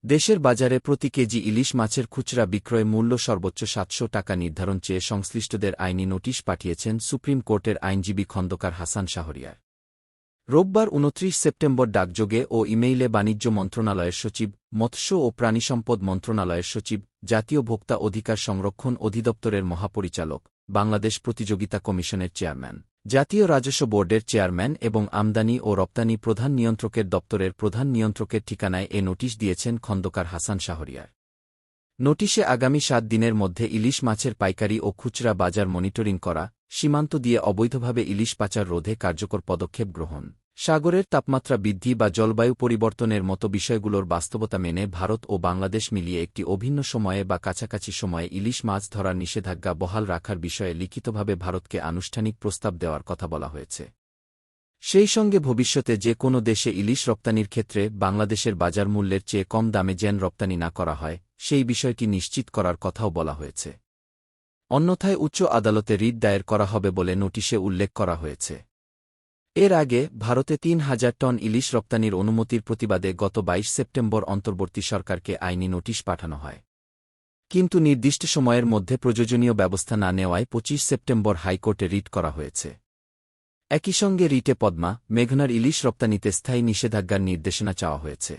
দেশের বাজারে প্রতি কেজি ইলিশ মাছের খুচরা বিক্রয় মূল্য সর্বোচ্চ ৭০০ টাকা নির্ধারণ চেয়ে সংশ্লিষ্টদের আইনি নোটিশ পাঠিয়েছেন সুপ্রিম কোর্টের আইনজীবী খন্দকার হাসান শাহরিয়ার। রোববার ২৯ সেপ্টেম্বর ডাকযোগে ও ইমেইলে বাণিজ্য মন্ত্রণালয়ের সচিব, মৎস্য ও প্রাণিসম্পদ মন্ত্রণালয়ের সচিব, জাতীয় ভোক্তা অধিকার সংরক্ষণ অধিদপ্তরের মহাপরিচালক, বাংলাদেশ প্রতিযোগিতা কমিশনের চেয়ারম্যান, জাতীয় রাজস্ব বোর্ডের চেয়ারম্যান এবং আমদানি ও রপ্তানি প্রধান নিয়ন্ত্রকের দপ্তরের প্রধান নিয়ন্ত্রকের ঠিকানায় এ নোটিশ দিয়েছেন খন্দকার হাসান শাহরিয়ার। নোটিশে আগামী ৭ দিনের মধ্যে ইলিশ মাছের পাইকারি ও খুচরা বাজার মনিটরিং করা, সীমান্ত দিয়ে অবৈধভাবে ইলিশ পাচার রোধে কার্যকর পদক্ষেপ গ্রহণ, সাগরের তাপমাত্রা বৃদ্ধি বা জলবায়ু পরিবর্তনের মতো বিষয়গুলোর বাস্তবতা মেনে ভারত ও বাংলাদেশ মিলিয়ে একটি অভিন্ন সময়ে বা কাছাকাছি সময়ে ইলিশ মাছ ধরার নিষেধাজ্ঞা বহাল রাখার বিষয়ে লিখিতভাবে ভারতকে আনুষ্ঠানিক প্রস্তাব দেওয়ার কথা বলা হয়েছে। সেই সঙ্গে ভবিষ্যতে যে কোনো দেশে ইলিশ রপ্তানির ক্ষেত্রে বাংলাদেশের বাজার মূল্যের চেয়ে কম দামে যেন রপ্তানি না করা হয়, সেই বিষয়টি নিশ্চিত করার কথাও বলা হয়েছে। অন্যথায় উচ্চ আদালতে রিট দায়ের করা হবে বলে নোটিশে উল্লেখ করা হয়েছে। এর আগে ভারতে ৩,০০০ টন ইলিশ রপ্তানির অনুমতির প্রতিবাদে গত ২২ সেপ্টেম্বর অন্তর্বর্তী সরকারকে আইনি নোটিশ পাঠানো হয়। কিন্তু নির্দিষ্ট সময়ের মধ্যে প্রয়োজনীয় ব্যবস্থা না নেওয়ায় ২৫ সেপ্টেম্বর হাইকোর্টে রিট করা হয়েছে। একই সঙ্গে রিটে পদ্মা, মেঘনার ইলিশ রপ্তানিতে স্থায়ী নিষেধাজ্ঞার নির্দেশনা চাওয়া হয়েছে।